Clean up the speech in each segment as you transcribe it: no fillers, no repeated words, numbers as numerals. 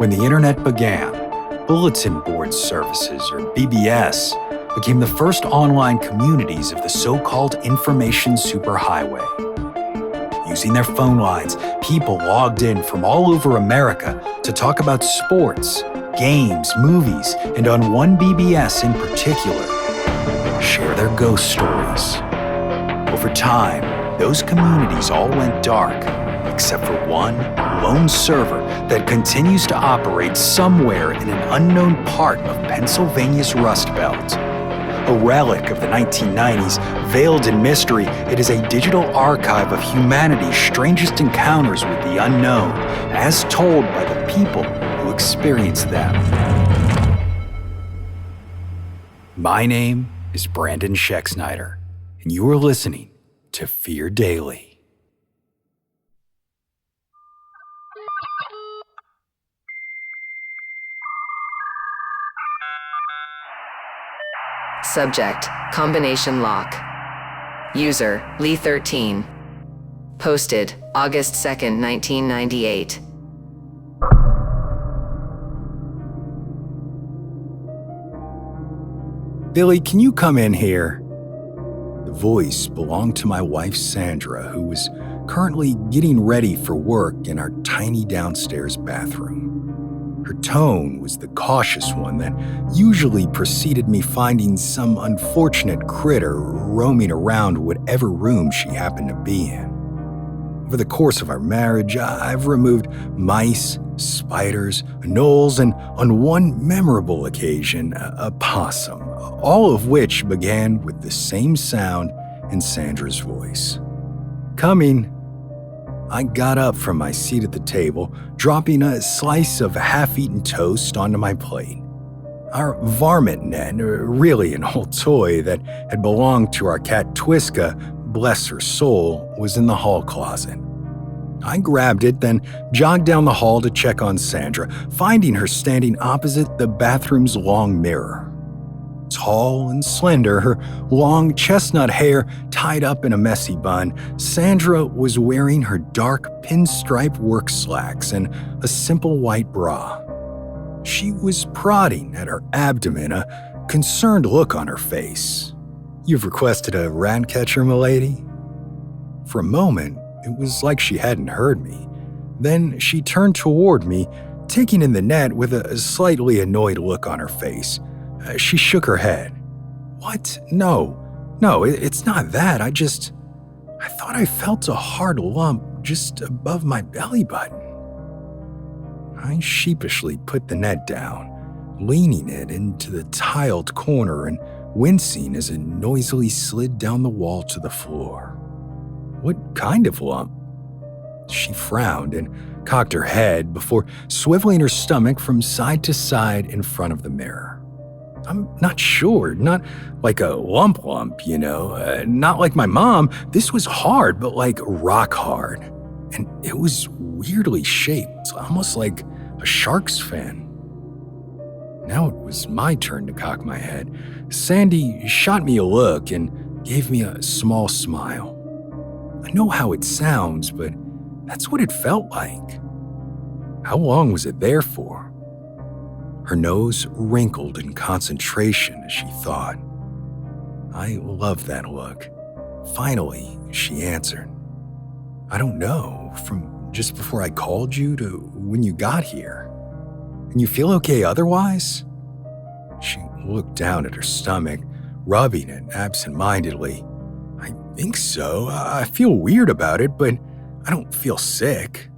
When the internet began, bulletin board services, or BBS, became the first online communities of the so-called information superhighway. Using their phone lines, people logged in from all over America to talk about sports, games, movies, and on one BBS in particular, share their ghost stories. Over time, those communities all went dark, except for one lone server that continues to operate somewhere in an unknown part of Pennsylvania's Rust Belt. A relic of the 1990s, veiled in mystery, it is a digital archive of humanity's strangest encounters with the unknown, as told by the people who experienced them. My name is Brandon Schexnayder, and you are listening to Fear Daily. Subject, combination lock. User, Lee13. Posted, August 2nd, 1998. Billy, can you come in here? The voice belonged to my wife, Sandra, who was currently getting ready for work in our tiny downstairs bathroom. Her tone was the cautious one that usually preceded me finding some unfortunate critter roaming around whatever room she happened to be in. Over the course of our marriage, I've removed mice, spiders, gnolls, and on one memorable occasion, a possum, all of which began with the same sound in Sandra's voice. Coming. I got up from my seat at the table, dropping a slice of half-eaten toast onto my plate. Our varmint net, really an old toy that had belonged to our cat Twiska, bless her soul, was in the hall closet. I grabbed it, then jogged down the hall to check on Sandra, finding her standing opposite the bathroom's long mirror. Tall and slender, her long chestnut hair tied up in a messy bun, Sandra was wearing her dark pinstripe work slacks and a simple white bra. She was prodding at her abdomen, a concerned look on her face. "You've requested a rat catcher, milady?" For a moment, it was like she hadn't heard me. Then she turned toward me, taking in the net with a slightly annoyed look on her face. She shook her head. "What? No, it's not that. I thought I felt a hard lump just above my belly button." I sheepishly put the net down, leaning it into the tiled corner and wincing as it noisily slid down the wall to the floor. "What kind of lump?" She frowned and cocked her head before swiveling her stomach from side to side in front of the mirror. "I'm not sure, not like a lump, not like my mom. This was hard, but like rock hard. And it was weirdly shaped, almost like a shark's fin." Now it was my turn to cock my head. Sandy shot me a look and gave me a small smile. I know how it sounds, but that's what it felt like. How long was it there for? Her nose wrinkled in concentration as she thought. I loved that look. Finally, she answered. "I don't know, from just before I called you to when you got here. And you feel okay otherwise?" She looked down at her stomach, rubbing it absent-mindedly. "I think so. I feel weird about it, but I don't feel sick."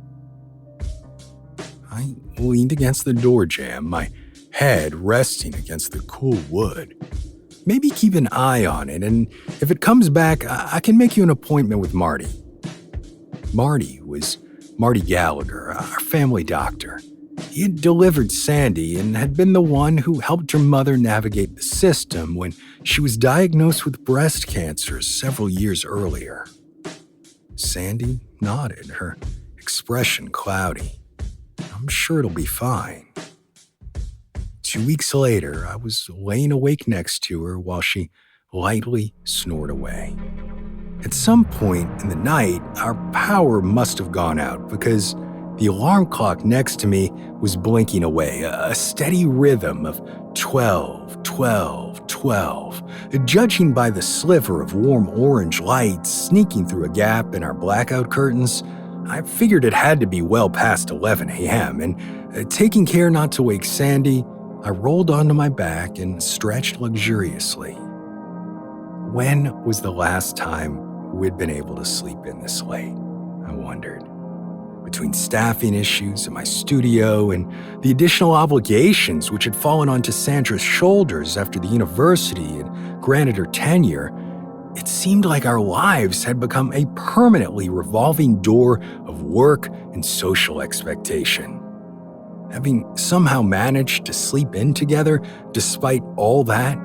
I leaned against the door jamb, my head resting against the cool wood. "Maybe keep an eye on it, and if it comes back, I can make you an appointment with Marty." Marty was Marty Gallagher, our family doctor. He had delivered Sandy and had been the one who helped her mother navigate the system when she was diagnosed with breast cancer several years earlier. Sandy nodded, her expression cloudy. "I'm sure it'll be fine." 2 weeks later, I was laying awake next to her while she lightly snored away. At some point in the night, our power must have gone out because The alarm clock next to me was blinking away, a steady rhythm of 12, 12, 12. Judging by the sliver of warm orange light sneaking through a gap in our blackout curtains, I figured it had to be well past 11 a.m., and taking care not to wake Sandy, I rolled onto my back and stretched luxuriously. When was the last time we'd been able to sleep in this late? I wondered. Between staffing issues in my studio and the additional obligations which had fallen onto Sandra's shoulders after the university had granted her tenure, it seemed like our lives had become a permanently revolving door of work and social expectation. Having somehow managed to sleep in together despite all that,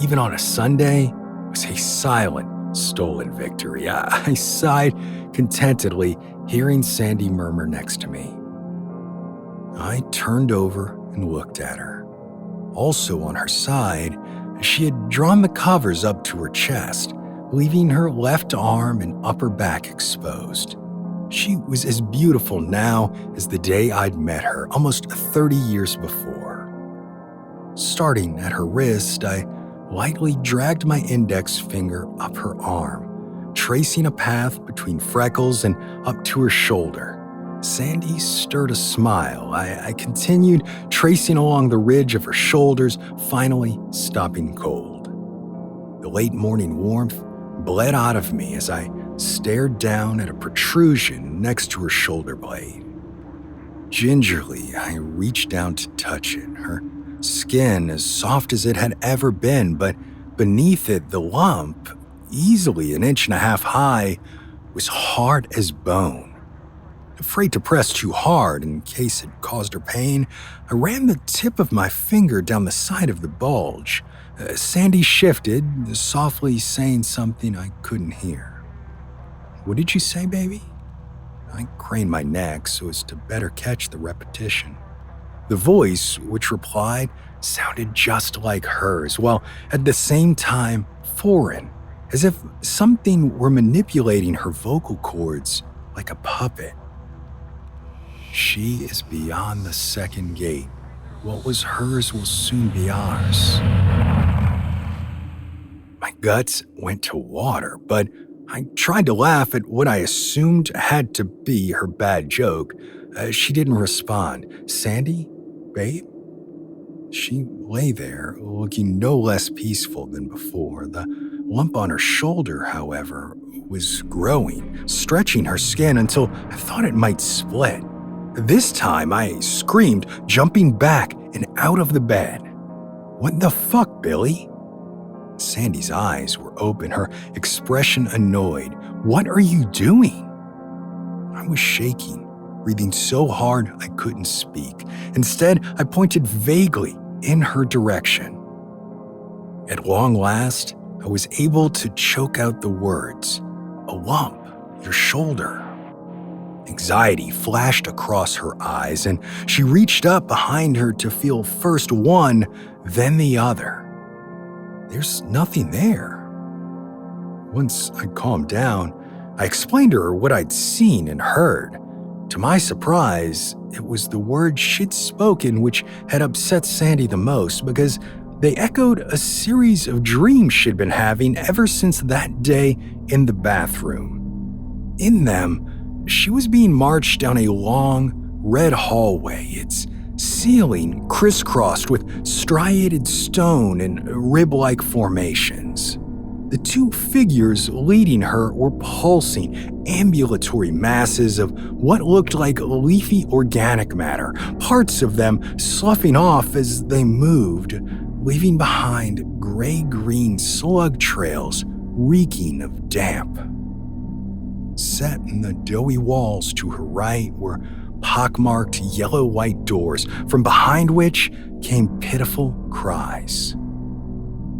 even on a Sunday, was a silent, stolen victory. I sighed contentedly, hearing Sandy murmur next to me. I turned over and looked at her. Also on her side, she had drawn the covers up to her chest, leaving her left arm and upper back exposed. She was as beautiful now as the day I'd met her almost 30 years before. Starting at her wrist, I lightly dragged my index finger up her arm, tracing a path between freckles and up to her shoulder. Sandy stirred a smile. I continued tracing along the ridge of her shoulders, finally stopping cold. The late morning warmth bled out of me as I stared down at a protrusion next to her shoulder blade. Gingerly, I reached down to touch it, her skin as soft as it had ever been, but beneath it, the lump, easily 1.5 inches high, was hard as bone. Afraid to press too hard in case it caused her pain, I ran the tip of my finger down the side of the bulge. Sandy shifted, softly saying something I couldn't hear. "What did you say, baby?" I craned my neck so as to better catch the repetition. The voice, which replied, sounded just like hers, while at the same time foreign, as if something were manipulating her vocal cords like a puppet. "She is beyond the second gate. What was hers will soon be ours." My guts went to water, but I tried to laugh at what I assumed had to be her bad joke. She didn't respond. "Sandy? Babe?" She lay there, looking no less peaceful than before. The lump on her shoulder, however, was growing, stretching her skin until I thought it might split. This time, I screamed, jumping back and out of the bed. "What the fuck, Billy?" Sandy's eyes were open, her expression annoyed. "What are you doing?" I was shaking, breathing so hard I couldn't speak. Instead, I pointed vaguely in her direction. At long last, I was able to choke out the words, "A lump, your shoulder." Anxiety flashed across her eyes, and she reached up behind her to feel first one, then the other. "There's nothing there." Once I calmed down, I explained to her what I'd seen and heard. To my surprise, it was the words she'd spoken which had upset Sandy the most, because they echoed a series of dreams she'd been having ever since that day in the bathroom. In them, she was being marched down a long, red hallway, its ceiling crisscrossed with striated stone and rib-like formations. The two figures leading her were pulsing, ambulatory masses of what looked like leafy organic matter, parts of them sloughing off as they moved, leaving behind gray-green slug trails reeking of damp. Set in the doughy walls to her right were pockmarked yellow-white doors, from behind which came pitiful cries.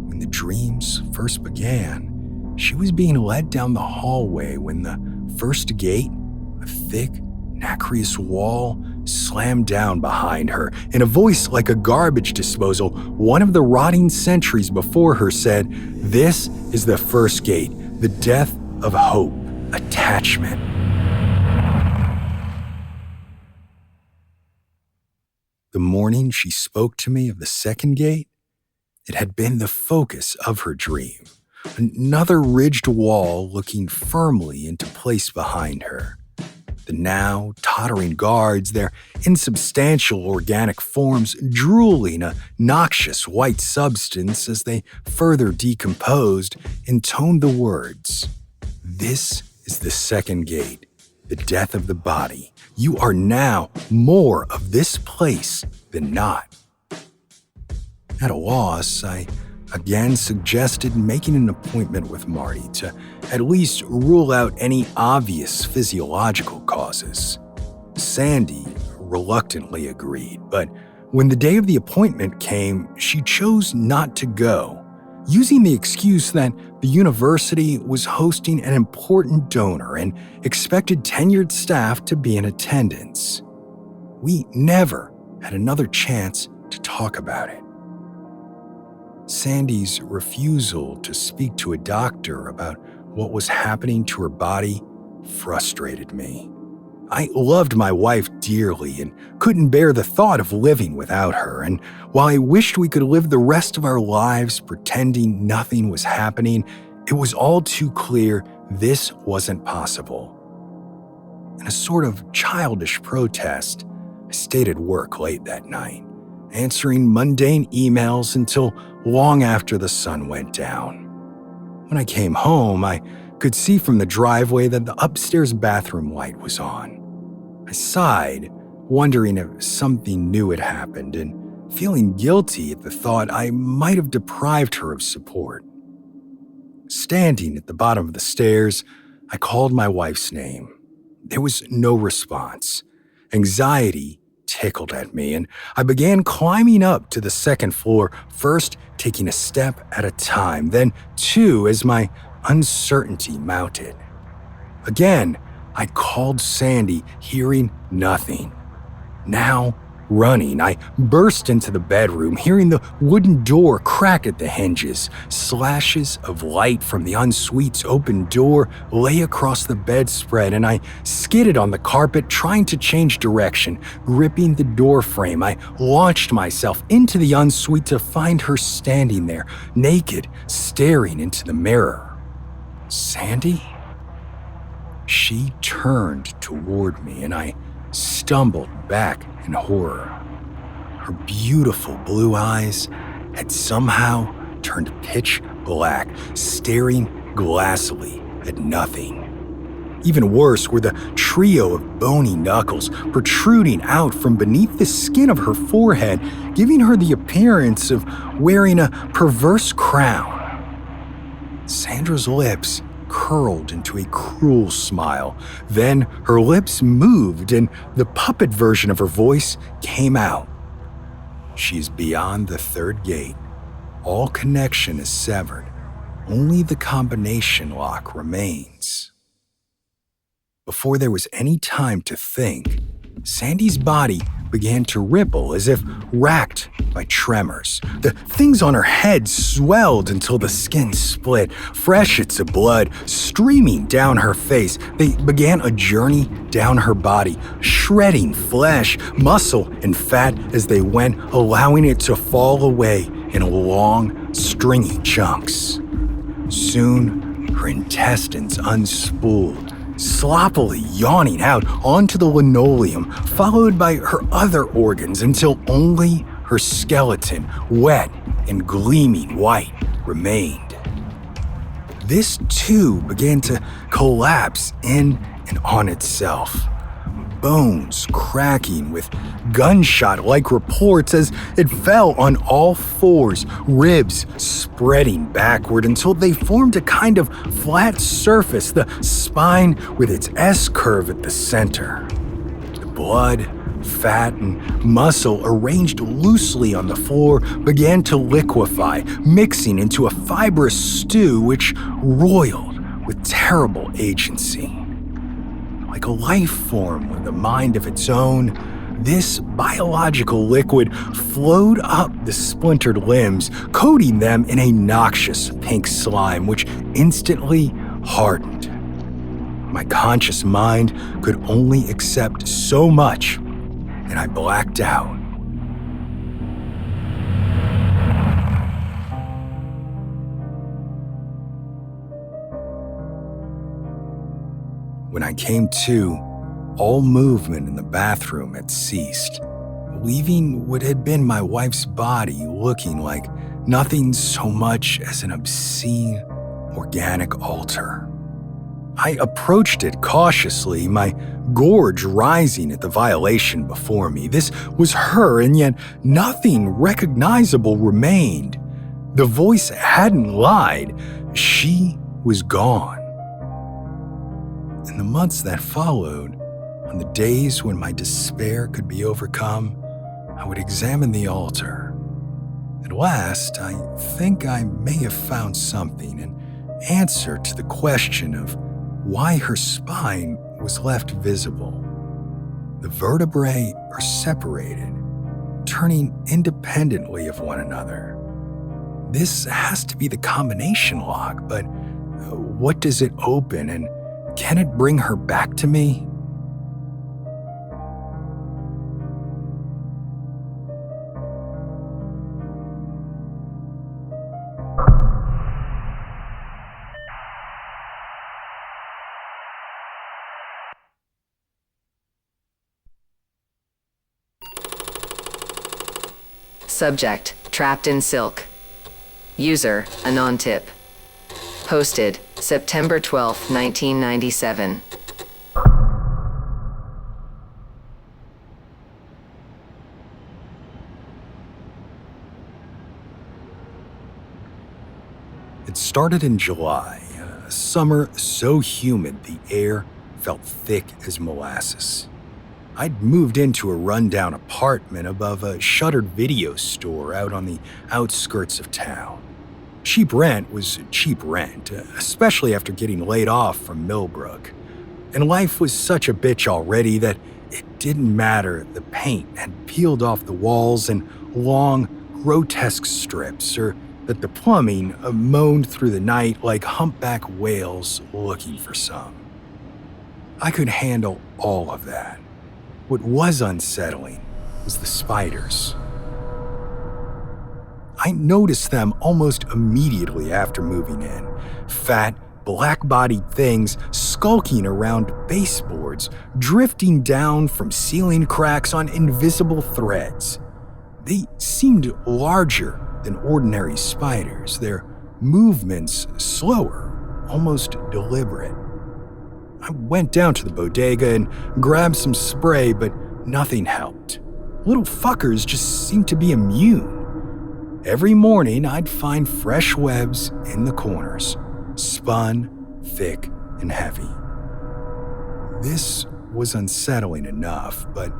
When the dreams first began, she was being led down the hallway when the first gate, a thick, nacreous wall, slammed down behind her. In a voice like a garbage disposal, one of the rotting sentries before her said, "This is the first gate, the death of hope, attachment." The morning she spoke to me of the second gate, it had been the focus of her dream. Another ridged wall looking firmly into place behind her. The now tottering guards, their insubstantial organic forms drooling a noxious white substance as they further decomposed, intoned the words, "This is the second gate, the death of the body. You are now more of this place than not." At a loss, I again suggested making an appointment with Marty to at least rule out any obvious physiological causes. Sandy reluctantly agreed, but when the day of the appointment came, she chose not to go, using the excuse that the university was hosting an important donor and expected tenured staff to be in attendance. We never had another chance to talk about it. Sandy's refusal to speak to a doctor about what was happening to her body frustrated me. I loved my wife dearly and couldn't bear the thought of living without her, and while I wished we could live the rest of our lives pretending nothing was happening, it was all too clear this wasn't possible. In a sort of childish protest, I stayed at work late that night, answering mundane emails until long after the sun went down. When I came home, I could see from the driveway that the upstairs bathroom light was on. I sighed, wondering if something new had happened and feeling guilty at the thought I might have deprived her of support. Standing at the bottom of the stairs, I called my wife's name. There was no response. Anxiety tickled at me, and I began climbing up to the second floor, first taking a step at a time, then two as my uncertainty mounted. Again, I called Sandy, hearing nothing. Now, running, I burst into the bedroom, hearing the wooden door crack at the hinges. Slashes of light from the ensuite's open door lay across the bedspread, and I skidded on the carpet, trying to change direction. Gripping the door frame, I launched myself into the ensuite to find her standing there, naked, staring into the mirror. Sandy? She turned toward me, and I stumbled back in horror. Her beautiful blue eyes had somehow turned pitch black, staring glassily at nothing. Even worse were the trio of bony knuckles protruding out from beneath the skin of her forehead, giving her the appearance of wearing a perverse crown. Sandra's lips curled into a cruel smile. Then her lips moved and the puppet version of her voice came out. She's beyond the third gate. All connection is severed. Only the combination lock remains. Before there was any time to think, Sandy's body began to ripple as if racked by tremors. The things on her head swelled until the skin split, freshets of blood streaming down her face. They began a journey down her body, shredding flesh, muscle, and fat as they went, allowing it to fall away in long, stringy chunks. Soon, her intestines unspooled, sloppily yawning out onto the linoleum, followed by her other organs until only her skeleton, wet and gleaming white, remained. This too began to collapse in and on itself, bones cracking with gunshot-like reports as it fell on all fours, ribs spreading backward until they formed a kind of flat surface, the spine with its S-curve at the center. The blood, fat, and muscle arranged loosely on the floor began to liquefy, mixing into a fibrous stew which roiled with terrible agency. Like a life form with a mind of its own, this biological liquid flowed up the splintered limbs, coating them in a noxious pink slime which instantly hardened. My conscious mind could only accept so much, and I blacked out, When I came to, all movement in the bathroom had ceased, leaving what had been my wife's body looking like nothing so much as an obscene, organic altar. I approached it cautiously, my gorge rising at the violation before me. This was her, and yet nothing recognizable remained. The voice hadn't lied. She was gone. In the months that followed, on the days when my despair could be overcome, I would examine the altar. At last, I think I may have found something, an answer to the question of why her spine was left visible. The vertebrae are separated, turning independently of one another. This has to be the combination lock, but what does it open, and can it bring her back to me? Subject, trapped in silk. User, Anon-tip. Posted, September 12, 1997. It started in July, a summer so humid the air felt thick as molasses. I'd moved into a rundown apartment above a shuttered video store out on the outskirts of town. Cheap rent was cheap rent, especially after getting laid off from Millbrook. And life was such a bitch already that it didn't matter the paint had peeled off the walls in long, grotesque strips, or that the plumbing moaned through the night like humpback whales looking for some. I could handle all of that. What was unsettling was the spiders. I noticed them almost immediately after moving in. Fat, black-bodied things skulking around baseboards, drifting down from ceiling cracks on invisible threads. They seemed larger than ordinary spiders, their movements slower, almost deliberate. I went down to the bodega and grabbed some spray, but nothing helped. Little fuckers just seemed to be immune. Every morning, I'd find fresh webs in the corners, spun, thick, and heavy. This was unsettling enough, but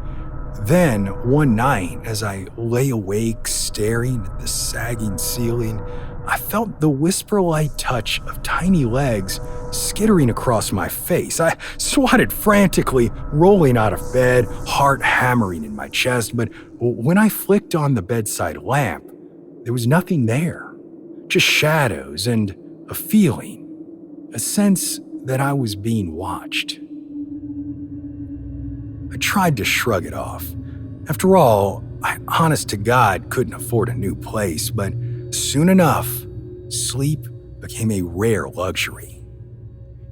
then one night, as I lay awake staring at the sagging ceiling, I felt the whisper-like touch of tiny legs skittering across my face. I swatted frantically, rolling out of bed, heart hammering in my chest, but when I flicked on the bedside lamp, there was nothing there. Just shadows and a feeling, a sense that I was being watched. I tried to shrug it off. After all, I honest to God couldn't afford a new place, but soon enough, sleep became a rare luxury.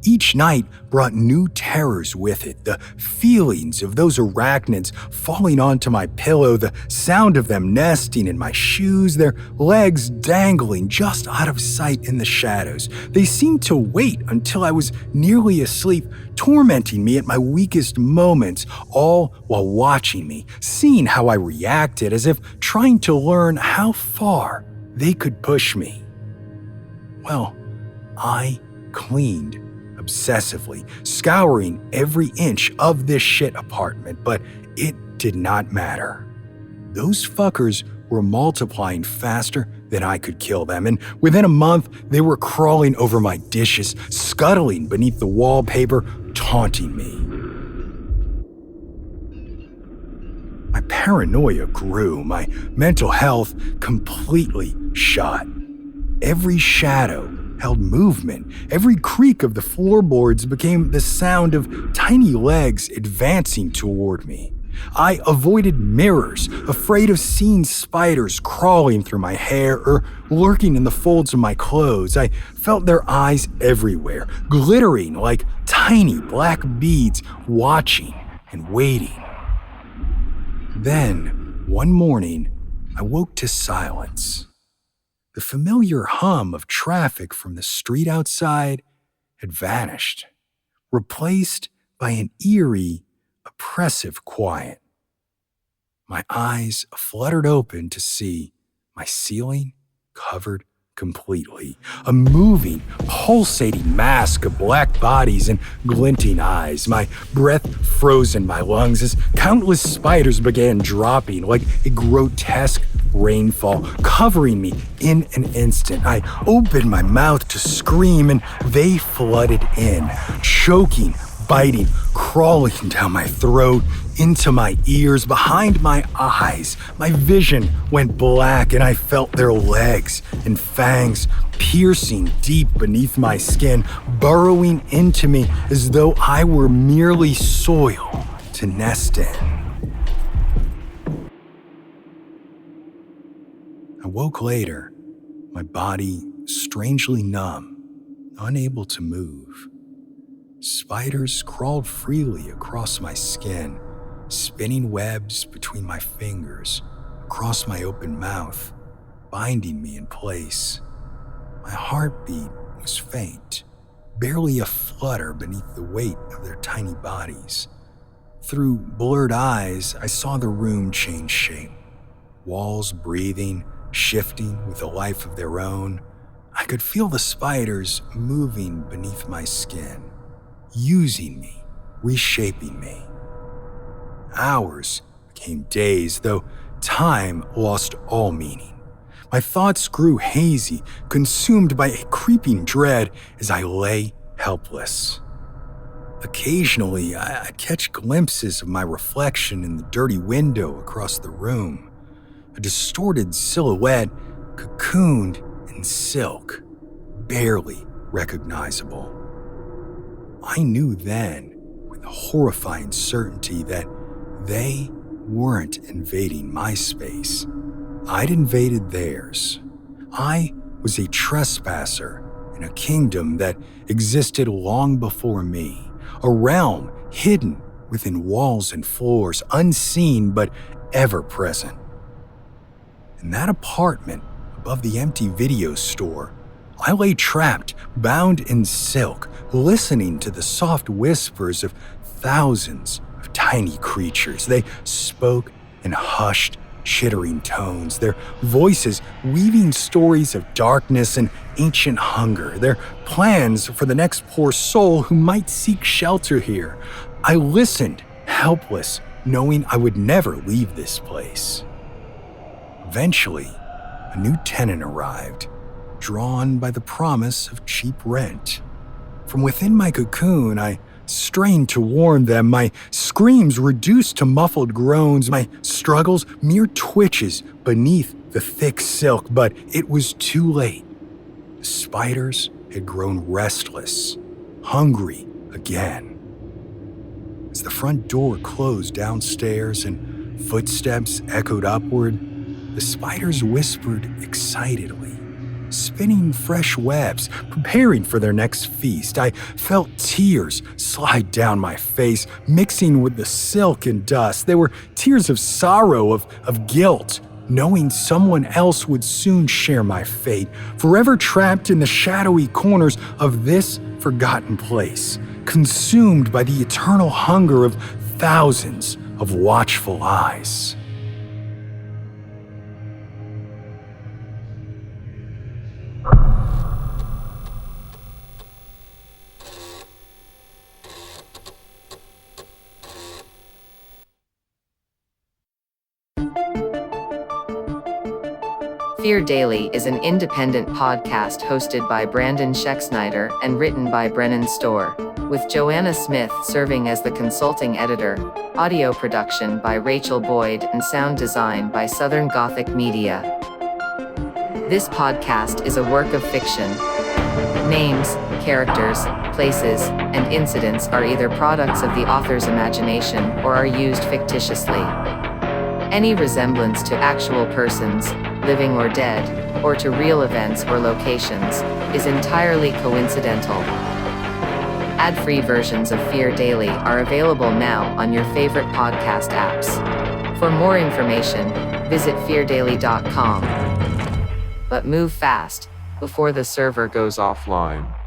Each night brought new terrors with it, the feelings of those arachnids falling onto my pillow, the sound of them nesting in my shoes, their legs dangling just out of sight in the shadows. They seemed to wait until I was nearly asleep, tormenting me at my weakest moments, all while watching me, seeing how I reacted, as if trying to learn how far they could push me. Well, I cleaned obsessively, scouring every inch of this shit apartment, but it did not matter. Those fuckers were multiplying faster than I could kill them, and within a month, they were crawling over my dishes, scuttling beneath the wallpaper, taunting me. My paranoia grew, my mental health completely shot. Every shadow held movement. Every creak of the floorboards became the sound of tiny legs advancing toward me. I avoided mirrors, afraid of seeing spiders crawling through my hair or lurking in the folds of my clothes. I felt their eyes everywhere, glittering like tiny black beads watching and waiting. Then, one morning, I woke to silence. The familiar hum of traffic from the street outside had vanished, replaced by an eerie, oppressive quiet. My eyes fluttered open to see my ceiling covered completely, a moving, pulsating mask of black bodies and glinting eyes, my breath froze in my lungs as countless spiders began dropping like a grotesque rainfall, covering me in an instant. I opened my mouth to scream, and they flooded in, choking, biting, crawling down my throat, into my ears, behind my eyes. My vision went black, and I felt their legs and fangs piercing deep beneath my skin, burrowing into me as though I were merely soil to nest in. I woke later, my body strangely numb, unable to move. Spiders crawled freely across my skin, spinning webs between my fingers, across my open mouth, binding me in place. My heartbeat was faint, barely a flutter beneath the weight of their tiny bodies. Through blurred eyes, I saw the room change shape, walls breathing, shifting with a life of their own. I could feel the spiders moving beneath my skin, using me, reshaping me. Hours became days, though time lost all meaning. My thoughts grew hazy, consumed by a creeping dread as I lay helpless. Occasionally, I'd catch glimpses of my reflection in the dirty window across the room, a distorted silhouette cocooned in silk, barely recognizable. I knew then, with horrifying certainty, that they weren't invading my space. I'd invaded theirs. I was a trespasser in a kingdom that existed long before me, a realm hidden within walls and floors, unseen but ever present. In that apartment above the empty video store, I lay trapped, bound in silk, listening to the soft whispers of thousands of tiny creatures. They spoke in hushed, chittering tones, their voices weaving stories of darkness and ancient hunger, their plans for the next poor soul who might seek shelter here. I listened, helpless, knowing I would never leave this place. Eventually, a new tenant arrived, drawn by the promise of cheap rent. From within my cocoon, I strained to warn them, my screams reduced to muffled groans, my struggles mere twitches beneath the thick silk, but it was too late. The spiders had grown restless, hungry again. As the front door closed downstairs and footsteps echoed upward, the spiders whispered excitedly, spinning fresh webs, preparing for their next feast. I felt tears slide down my face, mixing with the silk and dust. They were tears of sorrow, of guilt, knowing someone else would soon share my fate, forever trapped in the shadowy corners of this forgotten place, consumed by the eternal hunger of thousands of watchful eyes. Fear Daily is an independent podcast hosted by Brandon Schexnayder and written by Brennan Storr, with Joanna Smith serving as the consulting editor, audio production by Rachel Boyd, and sound design by Southern Gothic Media. This podcast is a work of fiction. Names, characters, places, and incidents are either products of the author's imagination or are used fictitiously. Any resemblance to actual persons, living or dead, or to real events or locations, is entirely coincidental. Ad-free versions of Fear Daily are available now on your favorite podcast apps. For more information, visit feardaily.com. But move fast before the server goes offline.